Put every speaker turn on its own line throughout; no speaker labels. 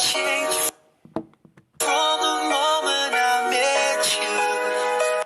changed from the moment I met you.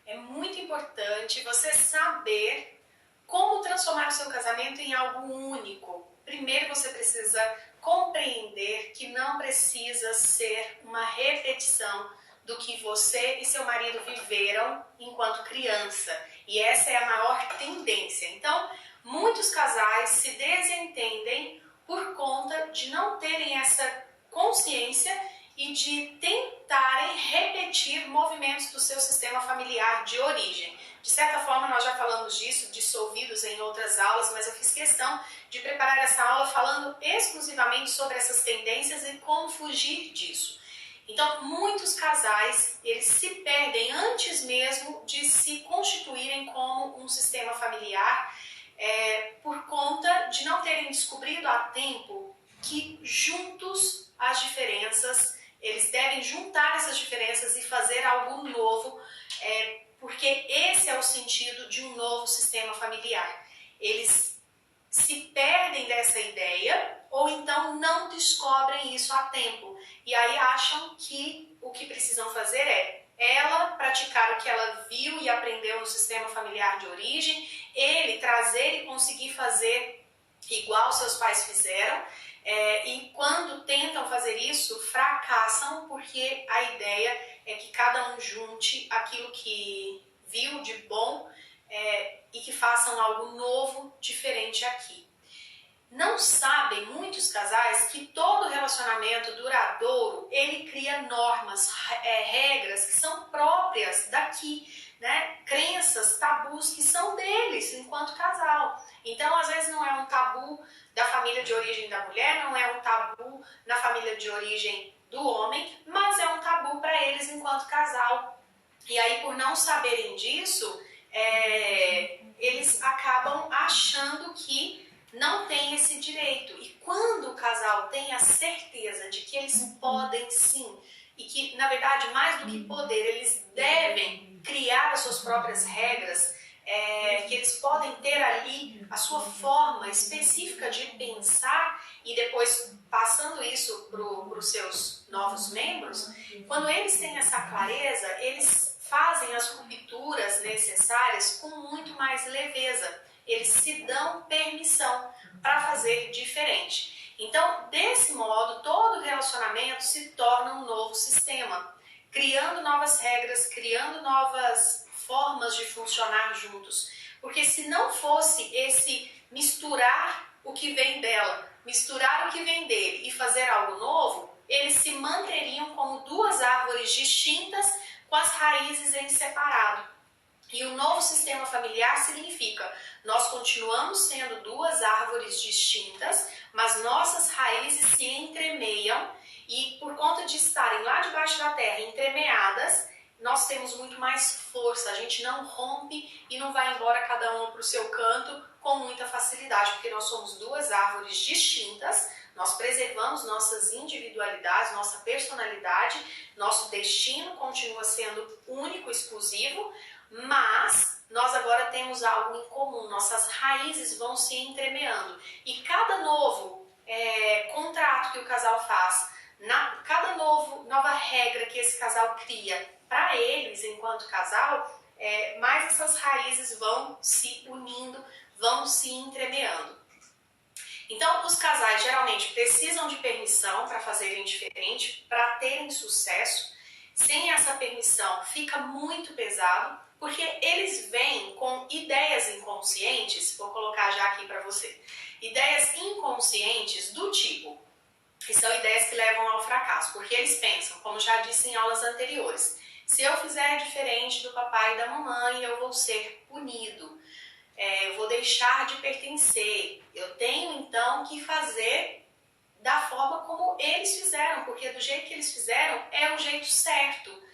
É muito importante você saber como transformar o seu casamento em algo único. Primeiro você precisa compreender que não precisa ser uma repetição do que você e seu marido viveram enquanto criança. E essa é a maior tendência. Então, muitos casais se desentendem por conta de não terem essa consciência e de tentarem repetir movimentos do seu sistema familiar de origem. De certa forma, nós já falamos disso, dissolvidos em outras aulas, mas eu fiz questão de preparar essa aula falando exclusivamente sobre essas tendências e como fugir disso. Então, muitos casais, eles se perdem antes mesmo de se constituírem como um sistema familiar, por conta de não terem descobrido a tempo que juntos as diferenças, eles devem juntar essas diferenças e fazer algo novo, porque esse é o sentido de um novo sistema familiar. Eles se perdem dessa ideia ou então não descobrem isso a tempo. E aí acham que o que precisam fazer é ela praticar o que ela viu e aprendeu no sistema familiar de origem, ele trazer e conseguir fazer igual seus pais fizeram, e quando tentam fazer isso, fracassam porque a ideia é que cada um junte aquilo que viu de bom e que façam algo novo, diferente aqui. Não sabem muitos casais que todo relacionamento duradouro, ele cria normas, regras que são próprias daqui, né? Crenças, tabus que são deles enquanto casal. Então, às vezes não é um tabu da família de origem da mulher, não é um tabu na família de origem do homem, mas é um tabu para eles enquanto casal. E aí, por não saberem disso, eles acabam achando que não tem esse direito. E quando o casal tem a certeza de que eles podem sim, e que, na verdade, mais do que poder, eles devem criar as suas próprias regras, que eles podem ter ali a sua forma específica de pensar e depois passando isso para os seus novos membros, quando eles têm essa clareza, eles fazem as rupturas necessárias com muito mais leveza. Eles se dão permissão para fazer diferente. Então, desse modo, todo relacionamento se torna um novo sistema, criando novas regras, criando novas formas de funcionar juntos. Porque se não fosse esse misturar o que vem dela, misturar o que vem dele e fazer algo novo, eles se manteriam como duas árvores distintas com as raízes em separado. E o novo sistema familiar significa nós continuamos sendo duas árvores distintas, mas nossas raízes se entremeiam e por conta de estarem lá debaixo da terra entremeadas, nós temos muito mais força, a gente não rompe e não vai embora cada um para o seu canto com muita facilidade, porque nós somos duas árvores distintas, nós preservamos nossas individualidades, nossa personalidade, nosso destino continua sendo único, exclusivo, mas nós agora temos algo em comum, nossas raízes vão se entremeando. E cada novo contrato que o casal faz, cada nova regra que esse casal cria para eles enquanto casal, mais essas raízes vão se unindo, vão se entremeando. Então, os casais geralmente precisam de permissão para fazerem diferente, para terem sucesso. Sem essa permissão fica muito pesado, porque eles vêm com ideias inconscientes, vou colocar já aqui para você, ideias inconscientes do tipo, que são ideias que levam ao fracasso, porque eles pensam, como já disse em aulas anteriores, se eu fizer diferente do papai e da mamãe, eu vou ser punido, eu vou deixar de pertencer, eu tenho então que fazer da forma como eles fizeram, porque do jeito que eles fizeram é o jeito certo.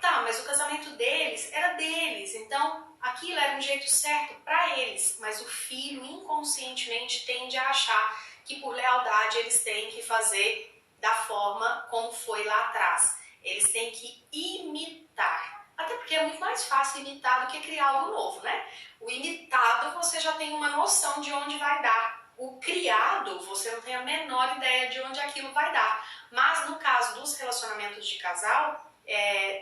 Tá, mas o casamento deles era deles, então aquilo era um jeito certo para eles, mas o filho inconscientemente tende a achar que por lealdade eles têm que fazer da forma como foi lá atrás. Eles têm que imitar, até porque é muito mais fácil imitar do que criar algo novo, né? O imitado você já tem uma noção de onde vai dar, o criado, você não tem a menor ideia de onde aquilo vai dar. Mas no caso dos relacionamentos de casal,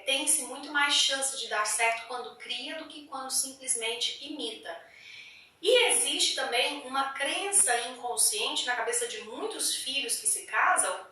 tem-se muito mais chance de dar certo quando cria do que quando simplesmente imita. E existe também uma crença inconsciente na cabeça de muitos filhos que se casam,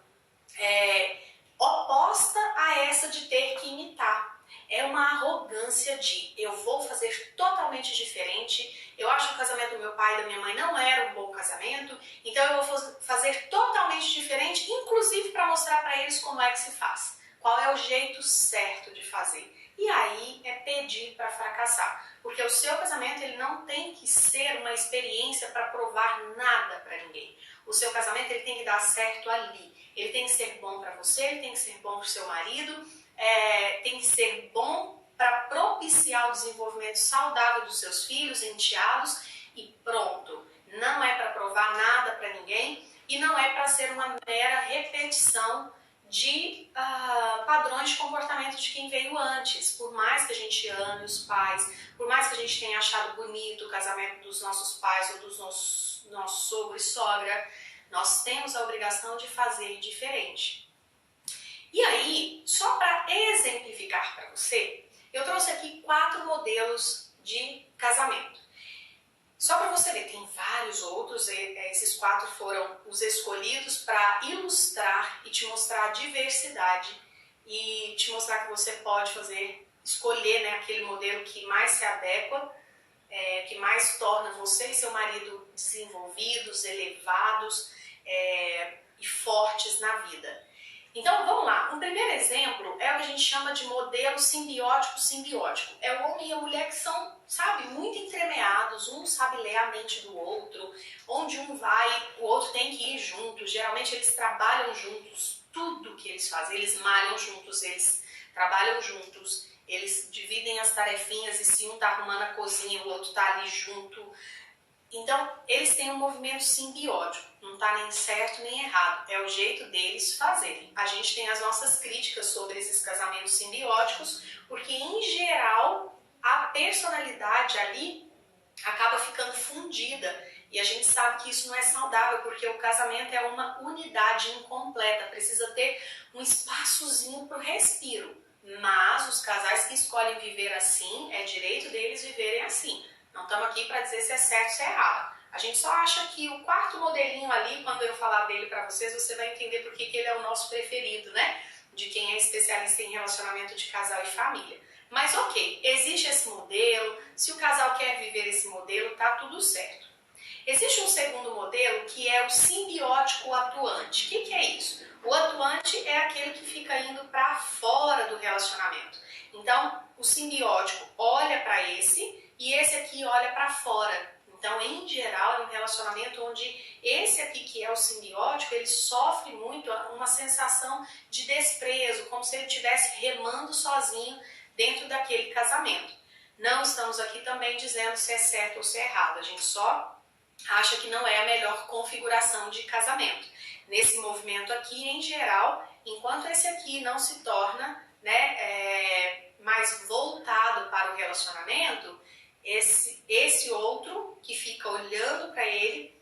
oposta a essa de ter que imitar. É uma arrogância de eu vou fazer totalmente diferente, eu acho que o casamento do meu pai e da minha mãe não era um bom casamento, então eu vou fazer totalmente diferente, inclusive para mostrar para eles como é que se faz, qual é o jeito certo de fazer. E aí é pedir para fracassar, porque o seu casamento ele não tem que ser uma experiência para provar nada para ninguém. O seu casamento ele tem que dar certo ali. Ele tem que ser bom para você, ele tem que ser bom para o seu marido, tem que ser bom para propiciar o desenvolvimento saudável dos seus filhos, enteados e pronto. Não é para provar nada para ninguém e não é para ser uma mera repetição de padrões de comportamento de quem veio antes. Por mais que a gente ame os pais, por mais que a gente tenha achado bonito o casamento dos nossos pais ou dos nossos sogro e sogra, nós temos a obrigação de fazer diferente. E aí, só para exemplificar para você, eu trouxe aqui 4 modelos de casamento. Só para você ver, tem vários outros, esses 4 foram os escolhidos para ilustrar e te mostrar a diversidade e te mostrar que você pode escolher, né, aquele modelo que mais se adequa, que mais torna você e seu marido desenvolvidos, elevados e fortes na vida. Então vamos lá, um primeiro exemplo é o que a gente chama de modelo simbiótico-simbiótico. É o homem e a mulher que são, sabe, muito entremeados, um sabe ler a mente do outro, onde um vai, o outro tem que ir junto, geralmente eles trabalham juntos, tudo que eles fazem, eles malham juntos, eles trabalham juntos, eles dividem as tarefinhas e se um está arrumando a cozinha, o outro está ali junto. Então, eles têm um movimento simbiótico, não está nem certo nem errado, é o jeito deles fazerem. A gente tem as nossas críticas sobre esses casamentos simbióticos, porque em geral a personalidade ali acaba ficando fundida e a gente sabe que isso não é saudável, porque o casamento é uma unidade incompleta, precisa ter um espaçozinho para o respiro. Mas os casais que escolhem viver assim, é direito deles viverem assim. Não estamos aqui para dizer se é certo ou se é errado. A gente só acha que o 4º modelinho ali, quando eu falar dele para vocês, você vai entender por que ele é o nosso preferido, né? De quem é especialista em relacionamento de casal e família. Mas ok, existe esse modelo, se o casal quer viver esse modelo, tá tudo certo. Existe um segundo modelo que é o simbiótico atuante. O que é isso? O atuante é aquele que fica indo para fora do relacionamento. Então, o simbiótico olha para esse e esse aqui olha para fora. Então, em geral, é um relacionamento onde esse aqui, que é o simbiótico, ele sofre muito uma sensação de desprezo, como se ele estivesse remando sozinho dentro daquele casamento. Não estamos aqui também dizendo se é certo ou se é errado, a gente só acha que não é a melhor configuração de casamento. Nesse movimento aqui, em geral, enquanto esse aqui não se torna, né, mais voltado para o relacionamento, esse outro que fica olhando para ele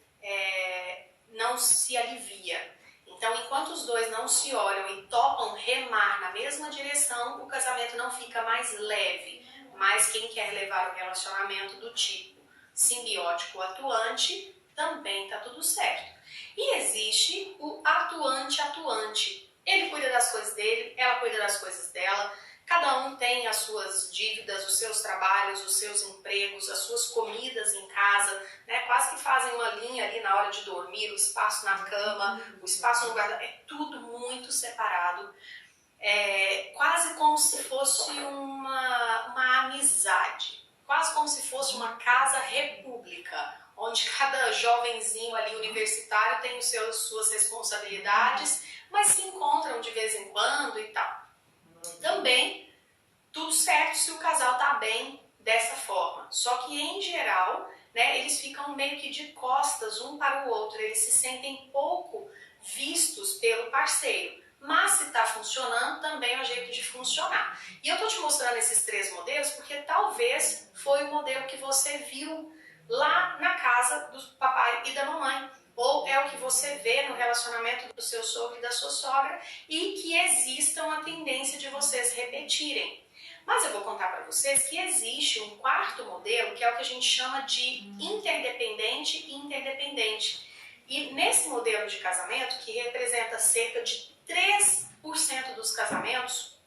não se alivia. Então, enquanto os dois não se olham e topam remar na mesma direção, o casamento não fica mais leve. Mas quem quer levar o relacionamento do tipo simbiótico atuante, também está tudo certo. E existe o atuante-atuante. Ele cuida das coisas dele, ela cuida das coisas dela. Cada um tem as suas dívidas, os seus trabalhos, os seus empregos, as suas comidas em casa, né? Quase que fazem uma linha ali na hora de dormir, o espaço na cama, o espaço no guarda-roupa, é tudo muito separado. Quase como se fosse uma amizade, quase como se fosse uma casa república, onde cada jovenzinho ali universitário tem suas responsabilidades, mas se encontram de vez em quando e tal. Também, tudo certo se o casal tá bem dessa forma. Só que, em geral, né, eles ficam meio que de costas um para o outro. Eles se sentem pouco vistos pelo parceiro. Mas se está funcionando, também é o jeito de funcionar. E eu estou te mostrando esses 3 modelos porque talvez foi o modelo que você viu lá na casa do papai e da mamãe, ou é o que você vê no relacionamento do seu sogro e da sua sogra, e que exista uma tendência de vocês repetirem. Mas eu vou contar para vocês que existe um quarto modelo, que é o que a gente chama de interdependente e interdependente. E nesse modelo de casamento, que representa cerca de 3% dos casamentos,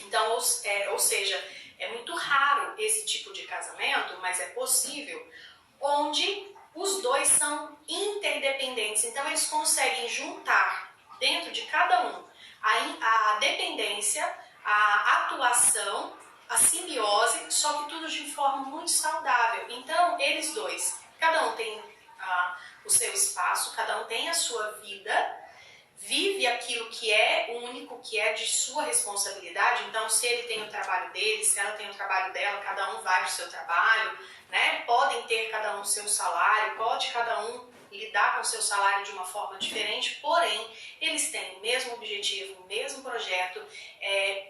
então, ou seja, é muito raro esse tipo de casamento, mas é possível, onde os dois são interdependentes. Então, eles conseguem juntar dentro de cada um a dependência, a atuação, a simbiose, só que tudo de forma muito saudável. Então, eles dois, cada um tem o seu espaço, cada um tem a sua vida, vive aquilo que é único, que é de sua responsabilidade. Então, se ele tem o trabalho dele, se ela tem o trabalho dela, cada um vai para o seu trabalho, né? Podem ter cada um o seu salário, pode cada um lidar com o seu salário de uma forma diferente, porém, eles têm o mesmo objetivo, o mesmo projeto,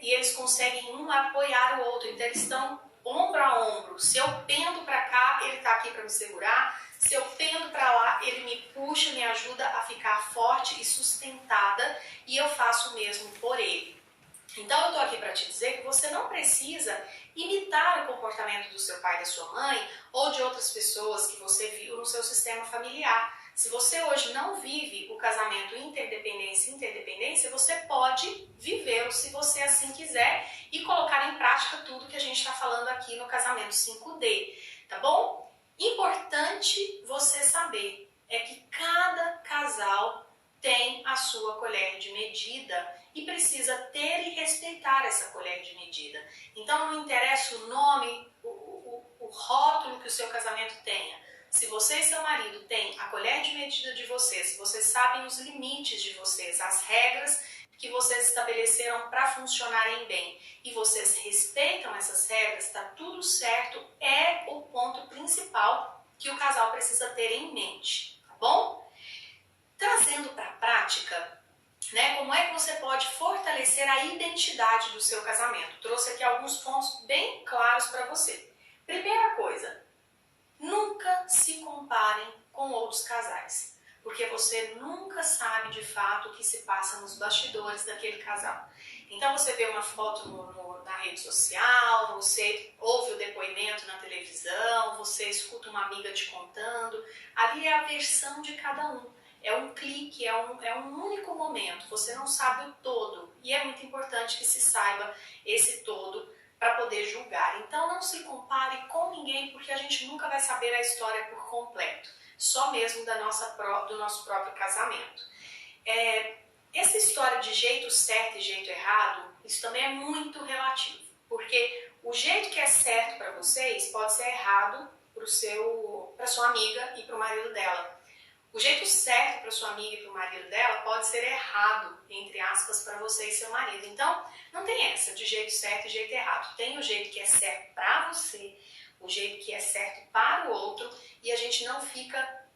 e eles conseguem um apoiar o outro. Então, eles estão ombro a ombro. Se eu pendo para cá, ele está aqui para me segurar. Se eu pendo para lá, ele me puxa, me ajuda a ficar forte e sustentada, e eu faço o mesmo por ele. Então, eu estou aqui para te dizer que você não precisa imitar o comportamento do seu pai e da sua mãe ou de outras pessoas que você viu no seu sistema familiar. Se você hoje não vive o casamento interdependência, você pode vivê-lo se você assim quiser e colocar em prática tudo que a gente está falando aqui no casamento 5D, tá bom? Importante você saber é que cada casal tem a sua colher de medida e precisa ter e respeitar essa colher de medida. Então não interessa o nome, o rótulo que o seu casamento tenha. Se você e seu marido têm a colher de medida de vocês, vocês sabem os limites de vocês, as regras que vocês estabeleceram para funcionarem bem, e vocês respeitam essas regras, está tudo certo, é o ponto principal que o casal precisa ter em mente, tá bom? Trazendo para a prática, né, como é que você pode fortalecer a identidade do seu casamento? Trouxe aqui alguns pontos bem claros para você. Primeira coisa, nunca se comparem com outros casais, porque você nunca sabe de fato o que se passa nos bastidores daquele casal. Então você vê uma foto na rede social, você ouve o depoimento na televisão, você escuta uma amiga te contando, ali é a versão de cada um. É um clique, é um único momento, você não sabe o todo, e é muito importante que se saiba esse todo para poder julgar. Então não se compare com ninguém, porque a gente nunca vai saber a história por completo, só mesmo do nosso próprio casamento. Essa história de jeito certo e jeito errado, isso também é muito relativo, porque o jeito que é certo para vocês pode ser errado para sua amiga e para o marido dela. O jeito certo para sua amiga e para o marido dela pode ser errado, entre aspas, para você e seu marido. Então, não tem essa de jeito certo e jeito errado. Tem o jeito que é certo para você, o jeito que é certo para o outro, e a gente não fica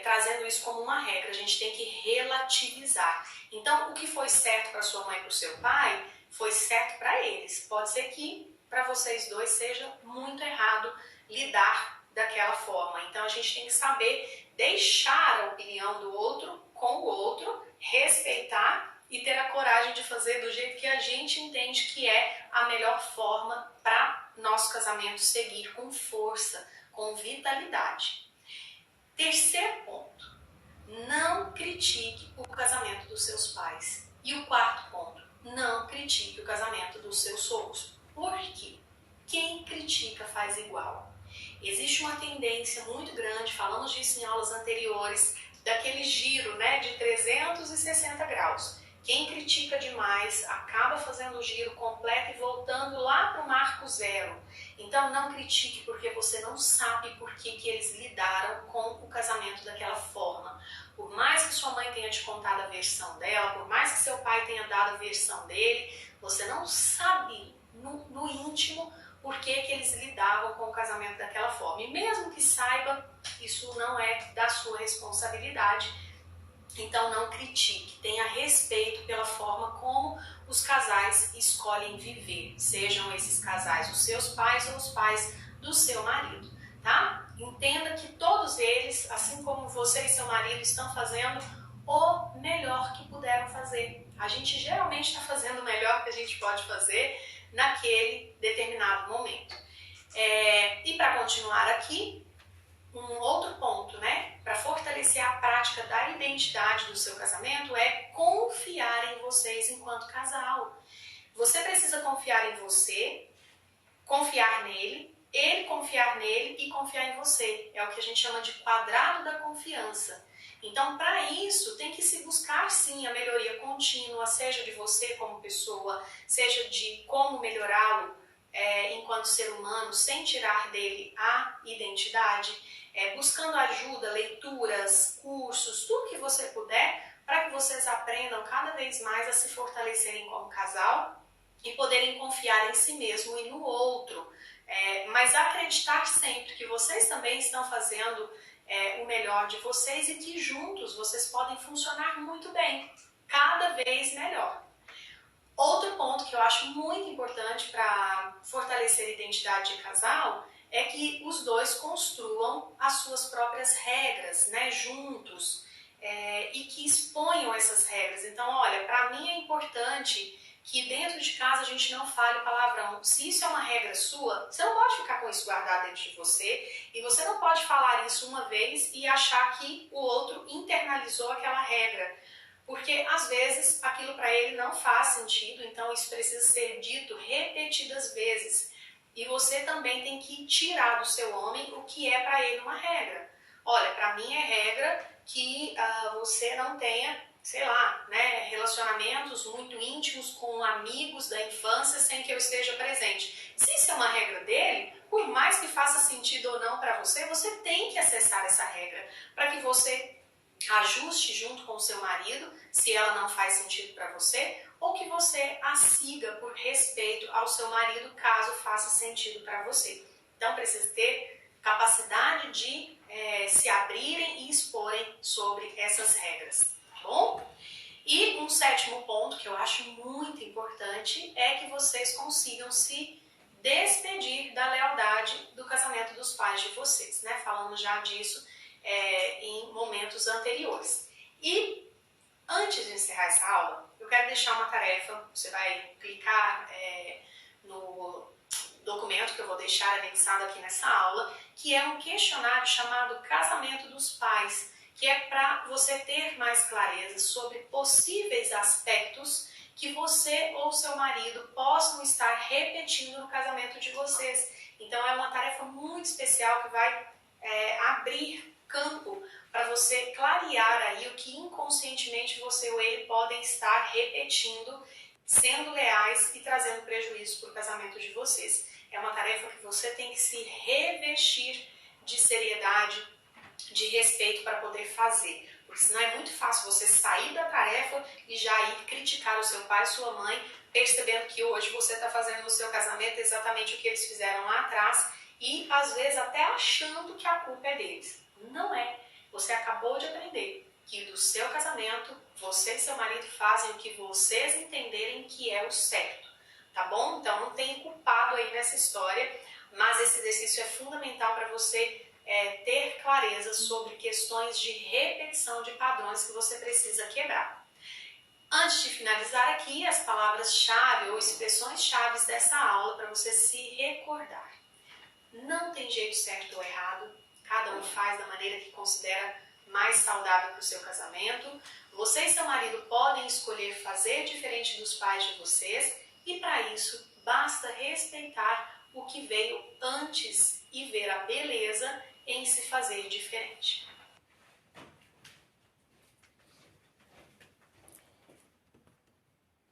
trazendo isso como uma regra. A gente tem que relativizar. Então, o que foi certo para sua mãe e para o seu pai, foi certo para eles. Pode ser que para vocês dois seja muito errado lidar daquela forma. Então, a gente tem que saber deixar a opinião do outro com o outro, respeitar e ter a coragem de fazer do jeito que a gente entende que é a melhor forma para nosso casamento seguir com força, com vitalidade. Terceiro ponto, não critique o casamento dos seus pais. E o quarto ponto, não critique o casamento dos seus sogros. Por quê? Quem critica faz igual. Existe uma tendência muito grande, falamos disso em aulas anteriores, daquele giro, né, de 360 graus. Quem critica demais acaba fazendo o giro completo e voltando lá para o marco zero. Então não critique, porque você não sabe por que eles lidaram com o casamento daquela forma. Por mais que sua mãe tenha te contado a versão dela, por mais que seu pai tenha dado a versão dele, você não sabe no íntimo por que eles lidavam com o casamento daquela forma. E mesmo que saiba, isso não é da sua responsabilidade. Então não critique, tenha respeito pela forma como os casais escolhem viver, sejam esses casais os seus pais ou os pais do seu marido, tá? Entenda que todos eles, assim como você e seu marido, estão fazendo o melhor que puderam fazer. A gente geralmente está fazendo o melhor que a gente pode fazer naquele determinado momento. E para continuar aqui, um outro ponto, né, para fortalecer a prática da identidade do seu casamento é confiar em vocês enquanto casal. Você precisa confiar em você, confiar nele, ele confiar nele e confiar em você. É o que a gente chama de quadrado da confiança. Então, para isso, tem que se buscar sim a melhoria contínua, seja de você como pessoa, seja de como melhorá-lo enquanto ser humano, sem tirar dele a identidade, buscando ajuda, leituras, cursos, tudo que você puder, para que vocês aprendam cada vez mais a se fortalecerem como casal e poderem confiar em si mesmo e no outro. Mas acreditar sempre que vocês também estão fazendo o melhor de vocês e que juntos vocês podem funcionar muito bem, cada vez melhor. Outro ponto que eu acho muito importante para fortalecer a identidade de casal é que os dois construam as suas próprias regras, né, juntos, e que exponham essas regras. Então, olha, para mim é importante que dentro de casa a gente não fale palavrão. Se isso é uma regra sua, você não pode ficar com isso guardado dentro de você e você não pode falar isso uma vez e achar que o outro internalizou aquela regra. Porque às vezes aquilo para ele não faz sentido, então isso precisa ser dito repetidas vezes. E você também tem que tirar do seu homem o que é para ele uma regra. Olha, para mim é regra que você não tenha, sei lá, né, relacionamentos muito íntimos com amigos da infância sem que eu esteja presente. Se isso é uma regra dele, por mais que faça sentido ou não para você, você tem que acessar essa regra para que você ajuste junto com o seu marido, se ela não faz sentido para você, ou que você a siga por respeito ao seu marido, caso faça sentido para você. Então precisa ter capacidade de se abrirem e exporem sobre essas regras, tá bom? E um sétimo ponto que eu acho muito importante é que vocês consigam se despedir da lealdade do casamento dos pais de vocês, né? Falamos já disso em momentos anteriores. E antes de encerrar essa aula, eu quero deixar uma tarefa. Você vai clicar no documento que eu vou deixar anexado aqui nessa aula, que é um questionário chamado Casamento dos Pais, que é para você ter mais clareza sobre possíveis aspectos que você ou seu marido possam estar repetindo no casamento de vocês. Então é uma tarefa muito especial que vai abrir campo para você clarear aí o que inconscientemente você ou ele podem estar repetindo, sendo leais e trazendo prejuízo para o casamento de vocês. É uma tarefa que você tem que se revestir de seriedade, de respeito para poder fazer. Porque senão é muito fácil você sair da tarefa e já ir criticar o seu pai e sua mãe, percebendo que hoje você está fazendo no seu casamento exatamente o que eles fizeram lá atrás e às vezes até achando que a culpa é deles. Não é. Você acabou de aprender que do seu casamento, você e seu marido fazem o que vocês entenderem que é o certo, tá bom? Então não tem culpado aí nessa história, mas esse exercício é fundamental para você ter clareza sobre questões de repetição de padrões que você precisa quebrar. Antes de finalizar aqui, as palavras-chave ou expressões-chave dessa aula para você se recordar. Não tem jeito certo ou errado. Cada um faz da maneira que considera mais saudável para o seu casamento. Você e seu marido podem escolher fazer diferente dos pais de vocês e para isso basta respeitar o que veio antes e ver a beleza em se fazer diferente.